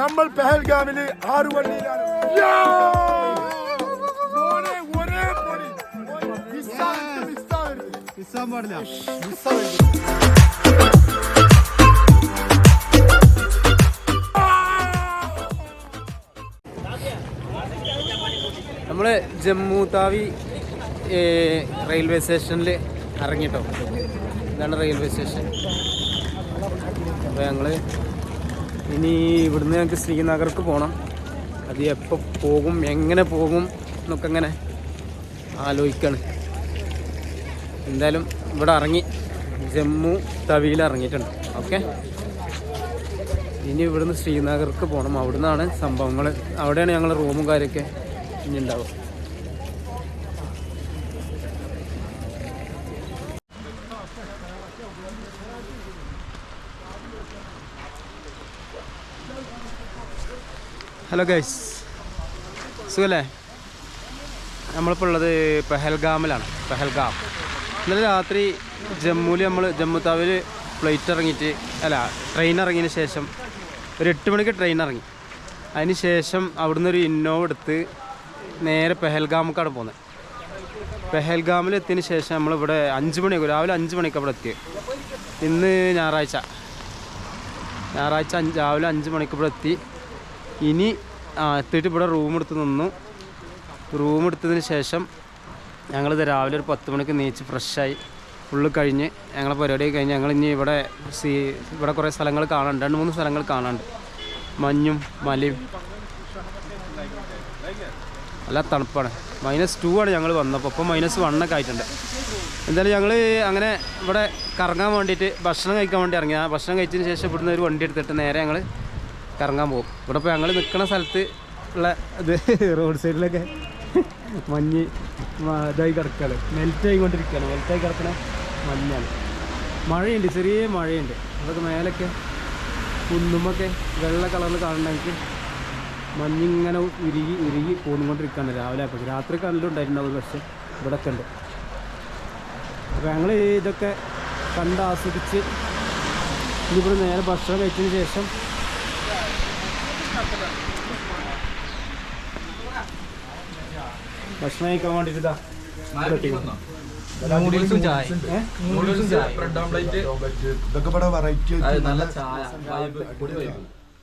നമ്മൾ പെഹൽഗാമില് 6 വണ്ടിയിലാണ്. നമ്മള് ജമ്മു താവി റെയിൽവേ സ്റ്റേഷനിൽ ഇറങ്ങിട്ടോ. ഇതാണ് റെയിൽവേ സ്റ്റേഷൻ. അപ്പോൾ ഞങ്ങൾ ഇനി ഇവിടുന്ന് ഞങ്ങൾക്ക് ശ്രീനഗർക്ക് പോകണം. അത് എപ്പോൾ പോകും, എങ്ങനെ പോകും എന്നൊക്കെ ഇങ്ങനെ ആലോചിക്കാണ്. എന്തായാലും ഇവിടെ ഇറങ്ങി, ജമ്മു തവിയിൽ ഇറങ്ങിയിട്ടുണ്ട്. ഓക്കെ, ഇനി ഇവിടുന്ന് ശ്രീനഗർക്ക് പോകണം. അവിടുന്നാണ് സംഭവങ്ങൾ, അവിടെയാണ് ഞങ്ങൾ റൂമും കാര്യമൊക്കെ ഇനി ഉണ്ടാവും. ഹലോ ഗൈസ്, സുഖല്ലേ? നമ്മളിപ്പോൾ ഉള്ളത് പെഹൽഗാമിലാണ്. പെഹൽഗാം. ഇന്നലെ രാത്രി ജമ്മുവിൽ നമ്മൾ ജമ്മു താവിൽ ഫ്ലൈറ്റ് ഇറങ്ങിയിട്ട് ട്രെയിൻ ഇറങ്ങിയതിന് ശേഷം ഒരു 8 മണിക്ക് ട്രെയിൻ ഇറങ്ങി. അതിന് ശേഷം അവിടുന്ന് ഒരു ഇന്നോവ എടുത്ത് നേരെ പെഹൽഗാമക്കാണ് പോകുന്നത്. പെഹൽഗാമിൽ എത്തിയതിന് ശേഷം നമ്മളിവിടെ 5 മണിയാകും, രാവിലെ 5 മണിക്ക് അവിടെ എത്തി. ഇന്ന് ഞായറാഴ്ച രാവിലെ 5 മണിക്ക് ഇവിടെ എത്തി. ഇനി എത്തിയിട്ട് ഇവിടെ റൂം എടുത്ത് നിന്നു. റൂം എടുത്തതിന് ശേഷം ഞങ്ങളിത് രാവിലെ ഒരു 10 മണിക്ക് നീച്ച് ഫ്രഷായി ഫുള്ള് കഴിഞ്ഞ് ഞങ്ങളെ പരിപാടിയൊക്കെ കഴിഞ്ഞ് ഞങ്ങൾ ഇനി ഇവിടെ കുറേ സ്ഥലങ്ങൾ കാണാനുണ്ട്. 2-3 സ്ഥലങ്ങൾ കാണാനുണ്ട്. മഞ്ഞും മലയും നല്ല തണുപ്പാണ്. -2 ആണ് ഞങ്ങൾ വന്നപ്പോൾ. ഇപ്പോൾ -1 ഒക്കെ ആയിട്ടുണ്ട്. എന്തായാലും ഞങ്ങൾ അങ്ങനെ ഇവിടെ കറങ്ങാൻ വേണ്ടിയിട്ട് ഭക്ഷണം കഴിക്കാൻ വേണ്ടി ഇറങ്ങി. ആ ഭക്ഷണം കഴിച്ചതിന് ശേഷം ഇവിടുന്ന് ഒരു വണ്ടി എടുത്തിട്ട് നേരെ ഞങ്ങൾ കറങ്ങാൻ പോകും. ഇവിടെ ഇപ്പോൾ ഞങ്ങൾ നിൽക്കുന്ന സ്ഥലത്ത് ഉള്ള ഇത് റോഡ് സൈഡിലൊക്കെ മഞ്ഞ് ഇതായി കിടക്കുകയാണ്, മെൽറ്റായി കൊണ്ടിരിക്കുകയാണ്. മെൽറ്റായി കിടക്കുന്ന മഞ്ഞാണ്. മഴയുണ്ട്, ചെറിയ മഴയുണ്ട്. അതൊക്കെ മേലൊക്കെ കുന്നുമൊക്കെ വെള്ള കളറിൽ കാണണമെങ്കിൽ മഞ്ഞിങ്ങനെ ഉരുകി പോന്നുകൊണ്ടിരിക്കുകയാണ്. രാവിലെ അപ്പോൾ രാത്രി കല്ലും ഉണ്ടായിട്ടുണ്ടാവും, പക്ഷേ ഇവിടെയൊക്കെ ഉണ്ട്. അപ്പോൾ ഞങ്ങൾ ഇതൊക്കെ കണ്ട് ആസ്വദിച്ച് ഇവിടെ നേരെ ഭക്ഷണം കഴിച്ചതിന് ശേഷം ഭക്ഷണം കഴിക്കാൻ വേണ്ടിയിട്ട്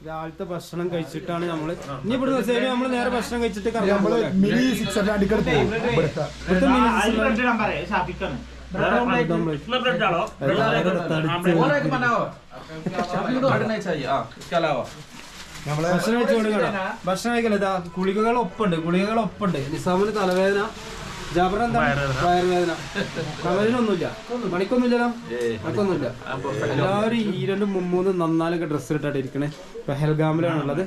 രാവിലത്തെ ഭക്ഷണം കഴിച്ചിട്ടാണ് നമ്മൾ ഇനി ഇവിടെ നമ്മൾ നേരെ ഭക്ഷണം കഴിച്ചിട്ട് ഭക്ഷണം കഴിക്കല. ഗുളികകൾ ഒപ്പുണ്ട്. നിസാമിന് തലവേദന, ജാബറിന് എന്താ വയറുവേദന. കമലിനൊന്നുമില്ല, മണിക്കൊന്നുമില്ലല്ലോ, മണിക്കൊന്നുമില്ല. എല്ലാവരും 2-3 നന്നാലൊക്കെ ഡ്രസ്സ് ഇട്ടിട്ട് ഇരിക്കണേ. പെഹൽഗാമിലാണുള്ളത്.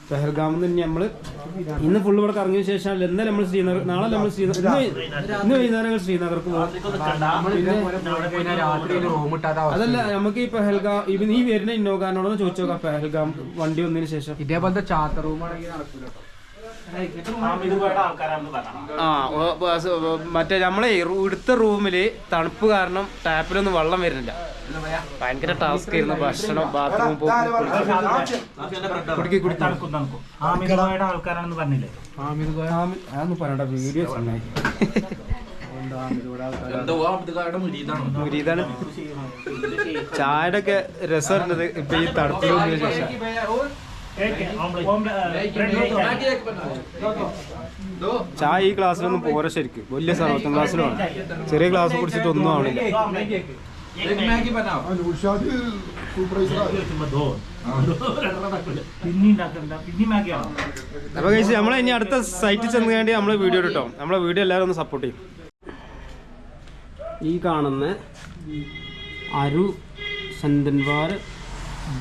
പെഹൽഗാമിൽ നിന്ന് നമ്മൾ ഇന്ന് ഫുള്ള് ഇവിടെ കറങ്ങിയ ശേഷം ഇന്നലെ നമ്മൾ ശ്രീനഗർ, നാളെ നമ്മൾ ഇന്ന് വൈകുന്നേരം ശ്രീനഗർക്ക് പോകും. അതല്ല, നമുക്ക് ഈ പെഹൽഗാം ഈ വരുന്ന ഇന്നോകാരനോടൊന്ന് ചോദിച്ചു നോക്കാം. പെഹൽഗാം വണ്ടി വന്നതിന് ശേഷം ഇതേപോലത്തെ ചാത്ത റൂമാണെങ്കിൽ നടക്കില്ല. മറ്റേ നമ്മളെ എടുത്ത റൂമില് തണുപ്പ് കാരണം ടാപ്പിലൊന്നും വെള്ളം വരുന്നില്ല. ഭയങ്കര ടാസ്ക് ആയിരുന്നു. ഭക്ഷണം, ബാത്റൂം അതൊന്നും പറയണ്ട, വീഡിയോ മുരീതാണ്. ചായയുടെ ഒക്കെ രസം വരുന്നത് ഇപ്പൊ ഈ തണുപ്പിൽ വന്നതിന് ശേഷം. ചായ ഈ ക്ലാസ്സിലൊന്നും പോരാ ശരിക്കും. വലിയ 7th ക്ലാസ്സിലാണ്. ചെറിയ ക്ലാസ് കുടിച്ചിട്ട് ഒന്നും ആവണില്ല. അപ്പൊ കഴിച്ച് നമ്മളെ ഇനി അടുത്ത സൈറ്റിൽ ചെന്ന് വേണ്ടി നമ്മളെ വീഡിയോ ഇട്ടോ. നമ്മളെ വീഡിയോ എല്ലാവരും ഒന്ന് സപ്പോർട്ട് ചെയ്യും. ഈ കാണുന്ന അരു സന്തൻവാർ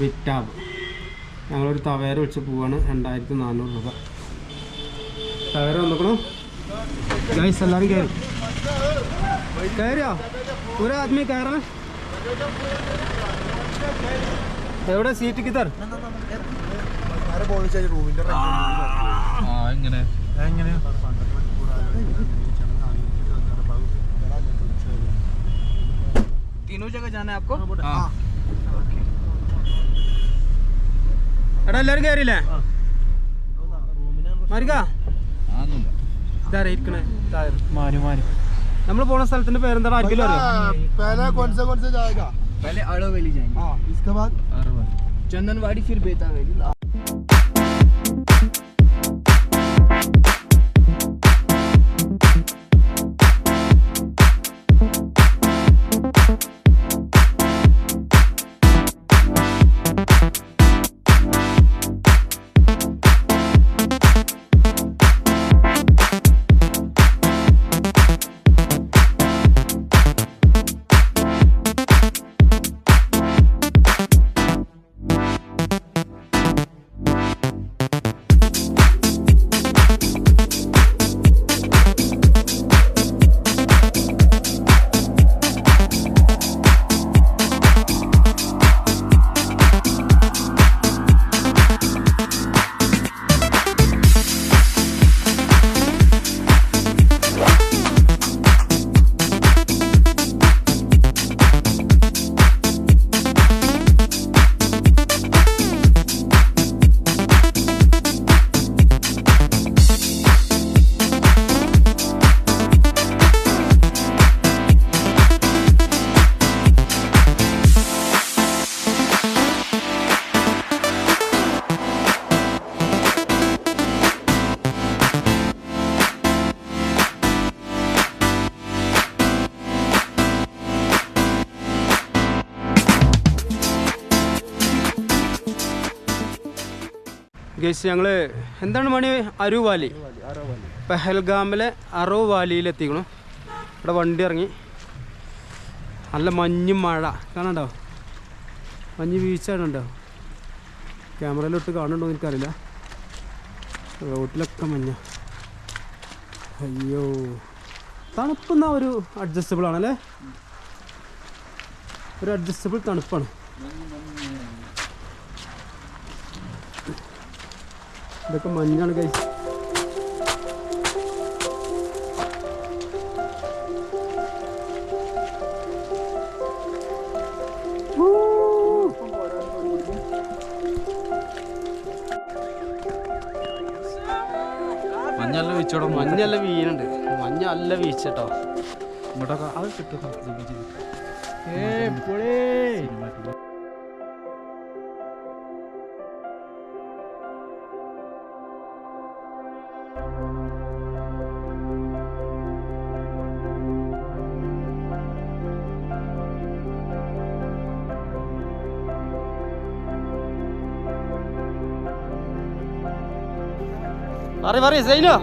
ബിറ്റാബ് ഞങ്ങളൊരു തവേര വെച്ച് പോവാണ്. 2400 രൂപ തവേര വന്നോക്കണോ ഗൈസ്. എല്ലാവരും കയറിയോ? ഒരു ആദ്മി കയറണ. എവിടെ സീറ്റ് കിതർ? तीनों जगह जाना है आपको? എടാ എല്ലാവരും കയറിയില്ലേ മാരിക്കാ ഇതായിരിക്കണേ നമ്മൾ പോണ സ്ഥലത്തിന്റെ പേരെന്താണ് ആർക്കെങ്കിലും അറിയോ पहले अड़ोवेली जाएंगे इसके बाद चंदनवाड़ी फिर बेतावेली ഗൈസ് ഞങ്ങൾ എന്താണ് മണി അരു വാലി പെഹൽഗാമിലെ അറോ വാലിയിലെത്തിക്കണം. ഇവിടെ വണ്ടി ഇറങ്ങി നല്ല മഞ്ഞ് മഴ കാണണ്ടോ, മഞ്ഞ് വീഴ്ചയാണുണ്ടോ, ക്യാമറയിലോട്ട് കാണുന്നുണ്ടോ എനിക്കറിയില്ല. റോട്ടിലൊക്കെ മഞ്ഞ. അയ്യോ തണുപ്പെന്നാ ഒരു അഡ്ജസ്റ്റബിൾ ആണല്ലേ, ഒരു അഡ്ജസ്റ്റബിൾ തണുപ്പാണ്. ഇതൊക്കെ മഞ്ഞാണ് ഗൈസ്. മഞ്ഞല്ല വീച്ചോടോ, മഞ്ഞല്ല വീനുണ്ട്, മഞ്ഞ നല്ല വീച്ചട്ടോ. ഇങ്ങോട്ടൊക്കെ അത് കിട്ടും. പറയ് സൈനോ,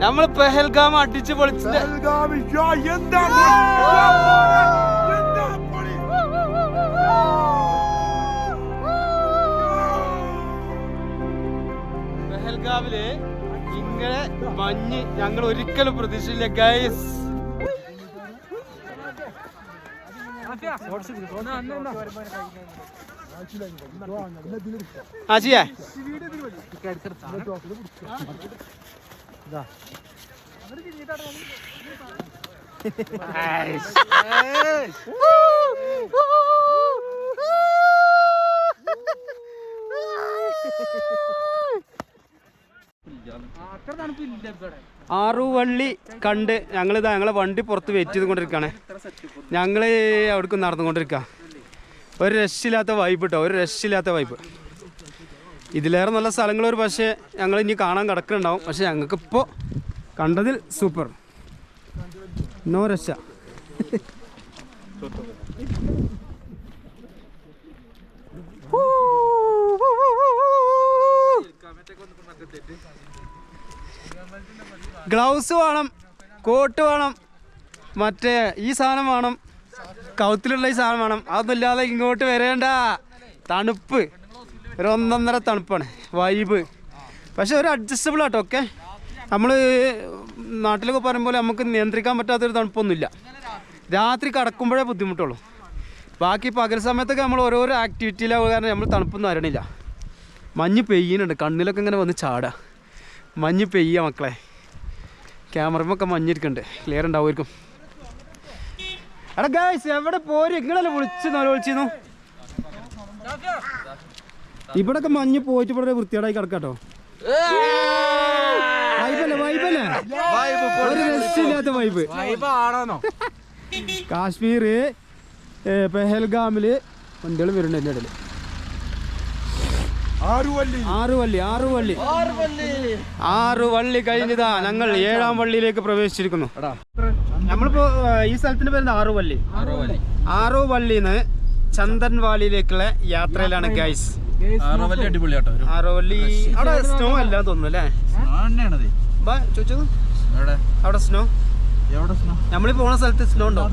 നമ്മൾ പെഹൽഗാം അടിച്ച് പൊളിച്ചിട്ട് പെഹൽഗാമില് ഇങ്ങനെ മഞ്ഞ് ഞങ്ങൾ ഒരിക്കലും പ്രതീക്ഷിച്ചില്ല ഗൈസ്. ആശിയേ ആറുവള്ളി കണ്ട് ഞങ്ങളിതാ ഞങ്ങളെ വണ്ടി പുറത്ത് വെയിറ്റ് ചെയ്തുകൊണ്ടിരിക്കുകയാണ്. ഞങ്ങൾ അവിടേക്ക് നടന്നുകൊണ്ടിരിക്കുക. ഒരു രക്ഷയില്ലാത്ത വൈബ് കേട്ടോ, ഒരു രക്ഷയില്ലാത്ത വൈബ്. ഇതിലേറെ നല്ല സ്ഥലങ്ങളൊരു പക്ഷേ ഞങ്ങൾ ഇനി കാണാൻ കിടക്കുന്നുണ്ടാവും. പക്ഷെ ഞങ്ങൾക്കിപ്പോൾ കണ്ടതിൽ സൂപ്പർ, നോ രക്ഷ. ഗ്ലൗസ് വേണം, കോട്ട് വേണം, മറ്റേ ഈ സാധനം വേണം, കൗത്തിലുള്ള ഈ സാധനം വേണം. അതൊന്നുമില്ലാതെ ഇങ്ങോട്ട് വരേണ്ട. തണുപ്പ് ഒരു ഒന്നൊന്നര തണുപ്പാണ്, വൈബ്. പക്ഷെ ഒരു അഡ്ജസ്റ്റബിൾ ആട്ടോ. ഓക്കെ, നമ്മൾ നാട്ടിലൊക്കെ പറയുമ്പോൾ നമുക്ക് നിയന്ത്രിക്കാൻ പറ്റാത്തൊരു തണുപ്പൊന്നുമില്ല. രാത്രി കിടക്കുമ്പോഴേ ബുദ്ധിമുട്ടുള്ളൂ. ബാക്കി പകൽ സമയത്തൊക്കെ നമ്മൾ ഓരോരോ ആക്ടിവിറ്റിയിലാവുക കാരണം നമ്മൾ തണുപ്പൊന്നും അറിയണില്ല. മഞ്ഞ് പെയ്യുന്നുണ്ട്, കണ്ണിലൊക്കെ ഇങ്ങനെ വന്ന് ചാടുക. മഞ്ഞ് പെയ്യുക മക്കളെ. ക്യാമറമൊക്കെ മഞ്ഞിരിക്കുന്നുണ്ട്, ക്ലിയർ ഉണ്ടാവുമായിരിക്കും. എടാ ഗൈസ് എവിടെ പോര്, നിങ്ങളല്ലേ വിളിച്ചിരുന്നു? ഇവിടൊക്കെ മഞ്ഞ് പോയിട്ട് ഇവിടെ വൃത്തിയേടായി കിടക്കാട്ടോ. വൈബല്ലേ ഒരു രക്ഷയില്ലാത്ത വൈബ്. കാശ്മീർ പെഹൽഗാമില് വണ്ടികൾ വരുന്നുണ്ട് എൻ്റെ ഇടയിൽ. ആറ് വള്ളി കഴിഞ്ഞതാ. ഞങ്ങൾ 7ാം വള്ളിയിലേക്ക് പ്രവേശിച്ചിരിക്കുന്നു. നമ്മളിപ്പോ ഈ സ്ഥലത്തിന്റെ പേര് ആറുവള്ളിന്ന് ചന്ദൻവാലിയിലേക്കുള്ള യാത്രയിലാണ് ഗൈസ്. ആറുവള്ളി അവിടെ സ്നോ അല്ല തോന്നുന്നു അല്ലേ? ചോദിച്ചത് അവിടെ സ്നോ നമ്മളീ പോണ സ്ഥലത്ത് സ്നോ ഉണ്ടോ?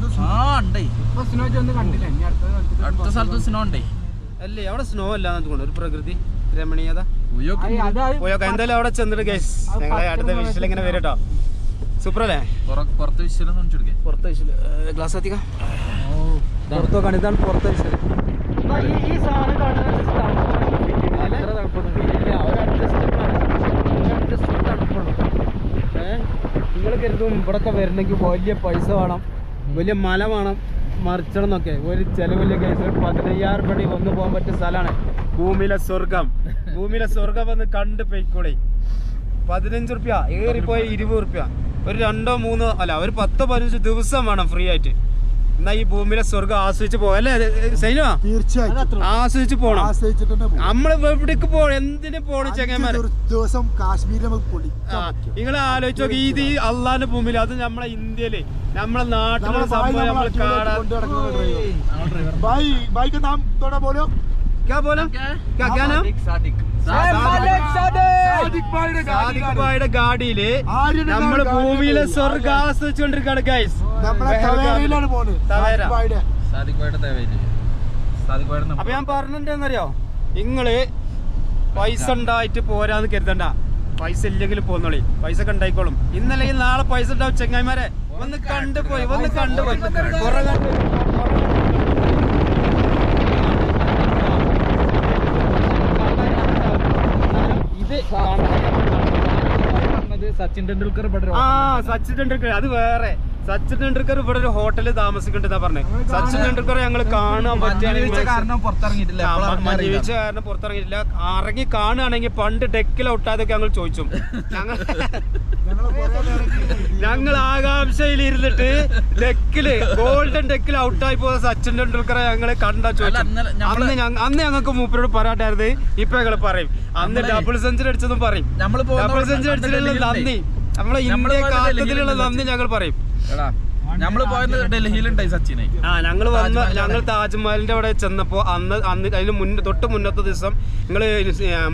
അല്ലേ അവിടെ സ്നോ അല്ലാന്ന് തോന്നുന്നു. ഒരു പ്രകൃതി രമണീയത. എന്തായാലും അവിടെ ചെന്നിട്ട് ഗൈസ് ഞങ്ങളെ അടുത്ത വിഷയം ഇങ്ങനെ വരും കേട്ടോ. സൂപ്പർ അല്ലേ? പുറത്ത് വിഷയം ഗ്ലാസ് എത്തിക്കാം. പുറത്തോ കാണിതാണ് പുറത്തെ വിഷയം. ഈ സാധനം നിങ്ങൾ കരുതും ഇവിടൊക്കെ വരണമെങ്കിൽ വലിയ പൈസ വേണം, വലിയ മല വേണം, മറിച്ചണം എന്നൊക്കെ. ഒരു ചെലവില്ല കേസ്. 15,000 രൂപ വന്ന് പോകാൻ പറ്റിയ സ്ഥലമാണ് ഭൂമിയിലെ സ്വർഗം. ഭൂമിയിലെ സ്വർഗം വന്ന് കണ്ട് പോയിക്കോളെ. 15 റുപ്യ ഏറിപ്പോയി 20 റുപ്യ. ഒരു 2-3 അല്ല ഒരു 10-15 ദിവസം വേണം ഫ്രീ ആയിട്ട്. എന്നാ ഈ ഭൂമിയിലെ സ്വർഗം ആസ്വദിച്ച് പോകാം അല്ലേ സൈനോ? തീർച്ചയായിട്ടും ആസ്വദിച്ച് പോണം. നമ്മള് എവിടേക്ക് പോകണം, എന്തിനു പോണം ചെങ്ങന്മാര്? ദിവസം കാശ്മീരിൽ നിങ്ങൾ ആലോചിച്ച് നോക്കി. ഇത് ഈ അള്ളാന്റെ ഭൂമിയിൽ, അത് നമ്മളെ ഇന്ത്യയില് നമ്മളെ നാട്ടിലുള്ള സംഭവം നമ്മൾ കാണാൻ. ഗാഡിയില് നമ്മള് ഭൂമിയിലെ സ്വർഗം ആസ്വദിച്ചുകൊണ്ടിരിക്കുകയാണ് ഗൈസ്. അപ്പൊ ഞാൻ പറഞ്ഞെന്താന്നറിയോ, നിങ്ങള് പൈസ ഉണ്ടായിട്ട് പോരാന്ന് കരുതണ്ട. പൈസ ഇല്ലെങ്കിൽ പോന്നോളി, പൈസ ഒക്കെ ഉണ്ടായിക്കോളും. ഇന്നല്ലെങ്കിൽ നാളെ പൈസ ഉണ്ടാവും ചെങ്ങായിമാരെ. ഒന്ന് കണ്ടുപോയി കുറെ സച്ചിൻ ടെണ്ടുൽക്കർ അത് വേറെ. സച്ചിൻ ടെണ്ടുൽക്കർ ഇവിടെ ഒരു ഹോട്ടലിൽ താമസിക്കണ്ടെന്നാ പറഞ്ഞത്. സച്ചിൻ ടെണ്ടുൽക്കർ ഞങ്ങള് കാണാൻ പറ്റിയ കാരണം പുറത്തിറങ്ങിയിട്ടില്ല. ഇറങ്ങി കാണുകയാണെങ്കിൽ പണ്ട് ഡെക്കിൽ ഔട്ടാതൊക്കെ ഞങ്ങൾ ചോദിച്ചു. ഞങ്ങൾ ആകാംക്ഷയിൽ ഇരുന്നിട്ട് ഡെക്കില് ഗോൾഡൻ ഡെക്കിൽ ഔട്ടായി പോകുന്ന സച്ചിൻ ടെണ്ടുൽക്കറെ ഞങ്ങള് കണ്ടാ ചോദിച്ചു. അന്ന് ഞങ്ങൾക്ക് മൂപ്പരോട് പറയാട്ടായിരുന്നു. ഇപ്പൊ ഞങ്ങള് പറയും അന്ന് ഡബിൾ സെഞ്ചുറി അടിച്ചതും പറയും. ഡബിൾ സെഞ്ചുറി അടിച്ചതിലുള്ള നന്ദി, നമ്മളെ ഇന്ത്യ കാത്തതിലുള്ള നന്ദി ഞങ്ങൾ പറയും. ഞങ്ങള് ഞങ്ങൾ താജ്മഹലിന്റെ അവിടെ ചെന്നപ്പോ അന്ന് അതിന് തൊട്ട് മുന്നത്തെ ദിവസം നിങ്ങള്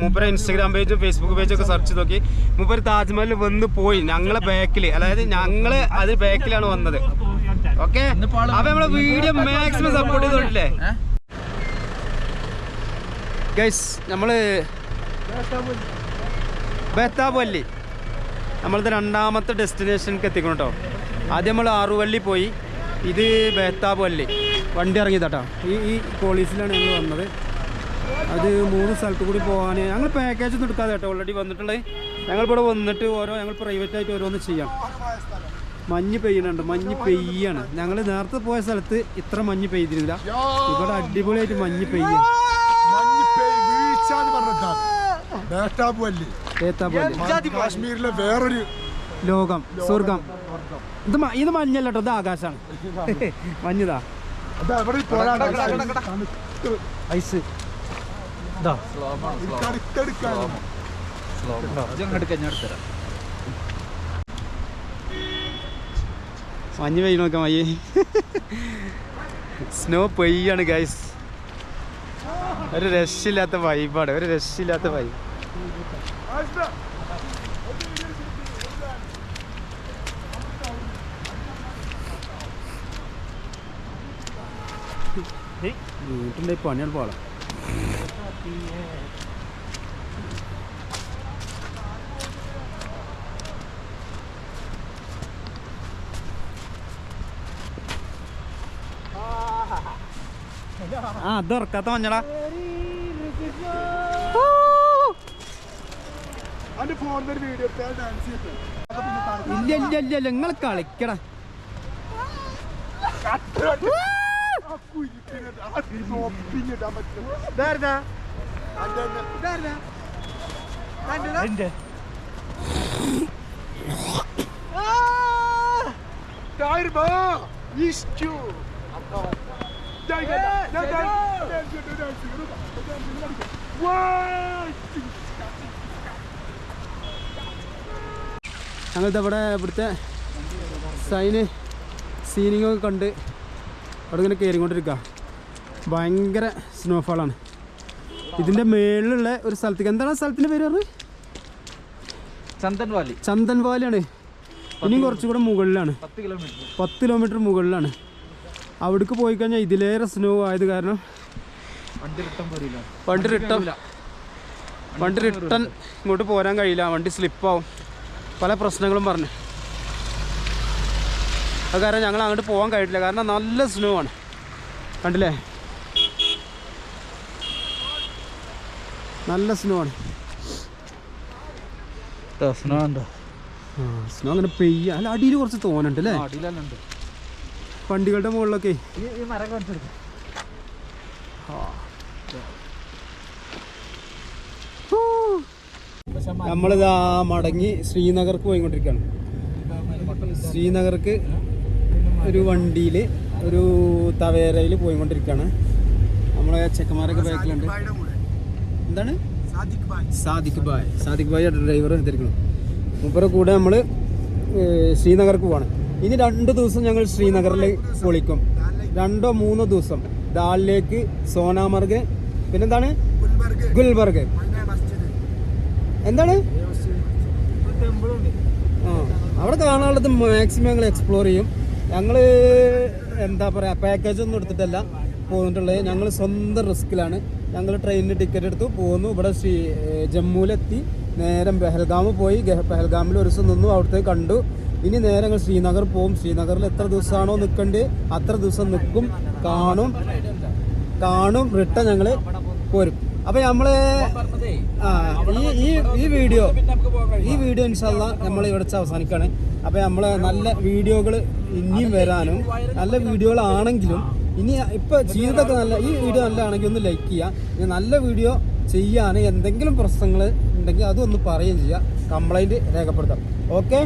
മൂപ്പരെ ഇൻസ്റ്റാഗ്രാം പേജും ഫേസ്ബുക്ക് പേജും ഒക്കെ സെർച്ച് ചെയ്ത് നോക്കി. മൂപ്പര് താജ്മഹലിൽ വന്ന് പോയി ഞങ്ങളെ ബാക്കില്, അതായത് ഞങ്ങള് അത് ബാക്കിലാണ് വന്നത്. ഓക്കെ, അപ്പൊ നമ്മളെ വീഡിയോ മാക്സിമം സപ്പോർട്ട് ചെയ്തോട്ടില്ലേ ഗൈസ്? നമ്മള് ബേത്താബല്ലി നമ്മളത് 2ാമത്തെ ഡെസ്റ്റിനേഷനിലേക്ക് എത്തിക്കണം കേട്ടോ. ആദ്യം നമ്മൾ ആറുവള്ളി പോയി, ഇത് ബേത്താബല്ലി. വണ്ടി ഇറങ്ങിയതാട്ടോ. ഈ പോളീസിലാണ് ഞങ്ങൾ വന്നത്. അത് 3 സ്ഥലത്ത് കൂടി പോകാൻ ഞങ്ങൾ പാക്കേജ് ഒന്നും എടുക്കാതെ കേട്ടോ. ഓൾറെഡി വന്നിട്ടുള്ളത് ഞങ്ങളിവിടെ വന്നിട്ട് ഞങ്ങൾ പ്രൈവറ്റായിട്ട് ഓരോന്ന് ചെയ്യാം. മഞ്ഞ് പെയ്യുന്നുണ്ട്, മഞ്ഞ് പെയ്യാണ്. ഞങ്ങൾ നേരത്തെ പോയ സ്ഥലത്ത് ഇത്ര മഞ്ഞ് പെയ്തിരുന്നില്ല. ഇവിടെ അടിപൊളിയായിട്ട് മഞ്ഞ് പെയ്യാണ്. കാശ്മീരിലെ വേറൊരു ലോകം, സ്വർഗം. ഇത് മഞ്ഞല്ല കേട്ടോ, ഇത് ആകാശാണ്. മഞ്ഞിതാ ഐസ്. മഞ്ഞ് പെയ്യ നോക്കാം. മയ്യേ സ്നോ പെയ്യാണ് ഗൈസ്. ഒരു രക്ഷയില്ലാത്ത വൈബാണ്, ഒരു രക്ഷയില്ലാത്ത വൈബ്. വീട്ടിൻ്റെ പണിയാണ് പാടാം. അത് ഉറക്കാത്ത മഞ്ഞടാ. ഇല്ല നിങ്ങൾ കളിക്കടാ. ഞങ്ങളിതവിടെ ഇവിടുത്തെ സീനിങ്ങൊക്കെ കണ്ട് അവിടെ ഇങ്ങനെ കയറിക്കൊണ്ടിരിക്കുക. ഭയങ്കര സ്നോഫാളാണ്. ഇതിൻ്റെ മേളിലുള്ള ഒരു സ്ഥലത്തേക്ക്, എന്താണ് ആ സ്ഥലത്തിൻ്റെ പേര് പറഞ്ഞത്? ചന്ദൻ വാലിയാണ്. ഇനിയും കുറച്ചുകൂടെ മുകളിലാണ്, 10 കിലോമീറ്റർ മുകളിലാണ്. അവിടേക്ക് പോയി കഴിഞ്ഞാൽ ഇതിലേറെ സ്നോ ആയത് കാരണം വണ്ടി റിട്ടൺ ഇങ്ങോട്ട് പോരാൻ കഴിയില്ല, വണ്ടി സ്ലിപ്പാവും, പല പ്രശ്നങ്ങളും പറഞ്ഞു. അത് കാരണം ഞങ്ങൾ അങ്ങോട്ട് പോകാൻ കഴിയില്ല, കാരണം നല്ല സ്നോ ആണ്. കണ്ടില്ലേ, നല്ല സ്നോ ആണ്. സ്നോ അങ്ങനെ പെയ്യ, അല്ല അടിയിൽ കുറച്ച് തോന്നുന്നുണ്ട് അല്ലേ വണ്ടികളുടെ മുകളിലൊക്കെ. നമ്മളിതാ മടങ്ങി ശ്രീനഗർക്ക് പോയിക്കൊണ്ടിരിക്കുകയാണ്. ശ്രീനഗർക്ക് ഒരു വണ്ടിയിൽ ഒരു തവേരയിൽ പോയിക്കൊണ്ടിരിക്കുകയാണ്. നമ്മളെ ചെക്കന്മാരൊക്കെ ബാക്കിലുണ്ട്. എന്താണ് സാദിഖ് ഭായ് ഡ്രൈവർ എടുത്തിരിക്കണം. മൂപ്പരെ കൂടെ നമ്മൾ ശ്രീനഗർക്ക് പോവാണ്. ഇനി 2 ദിവസം ഞങ്ങൾ ശ്രീനഗറിൽ പൊളിക്കും. 2-3 ദിവസം ദാൽ ലേക്ക്, സോനാമർഗ്, പിന്നെന്താണ് ഗുൽബർഗ്, എന്താണ് അവിടെ കാണാനുള്ളത് മാക്സിമം ഞങ്ങൾ എക്സ്പ്ലോർ ചെയ്യും. ഞങ്ങൾ എന്താ പറയുക, പാക്കേജ് ഒന്നും എടുത്തിട്ടല്ല പോന്നിട്ടുള്ളത്. ഞങ്ങൾ സ്വന്തം റിസ്കിലാണ്. ഞങ്ങൾ ട്രെയിനിന് ടിക്കറ്റ് എടുത്തു പോന്നു. ഇവിടെ ജമ്മുവിലെത്തി നേരെ പെഹൽഗാം പോയി. പെഹൽഗാമിൽ ഒരു ദിവസം നിന്നു, അവിടുത്തെ കണ്ടു. ഇനി നേരെ ഞങ്ങൾ ശ്രീനഗർ പോകും. ശ്രീനഗറിൽ എത്ര ദിവസമാണോ നിൽക്കേണ്ടത് അത്ര ദിവസം നിൽക്കും, കാണും റിട്ടേൺ ഞങ്ങൾ പോരും. അപ്പോൾ നമ്മൾ ഈ വീഡിയോ ഇൻഷാല്ലാ നമ്മൾ ഇവിടെ അവസാനിക്കുകയാണ്. അപ്പോൾ നമ്മൾ നല്ല വീഡിയോകൾ ഇനിയും വരാനും, നല്ല വീഡിയോകളാണെങ്കിലും ഇനി ഇപ്പോൾ ചെയ്തതൊക്കെ നല്ല, ഈ വീഡിയോ നല്ലതാണെങ്കിൽ ഒന്ന് ലൈക്ക് ചെയ്യുക. നല്ല വീഡിയോ ചെയ്യാൻ എന്തെങ്കിലും പ്രശ്നങ്ങൾ ഉണ്ടെങ്കിൽ അതൊന്ന് പറയുകയും ചെയ്യുക, കംപ്ലൈൻറ്റ് രേഖപ്പെടുത്താം. ഓക്കെ.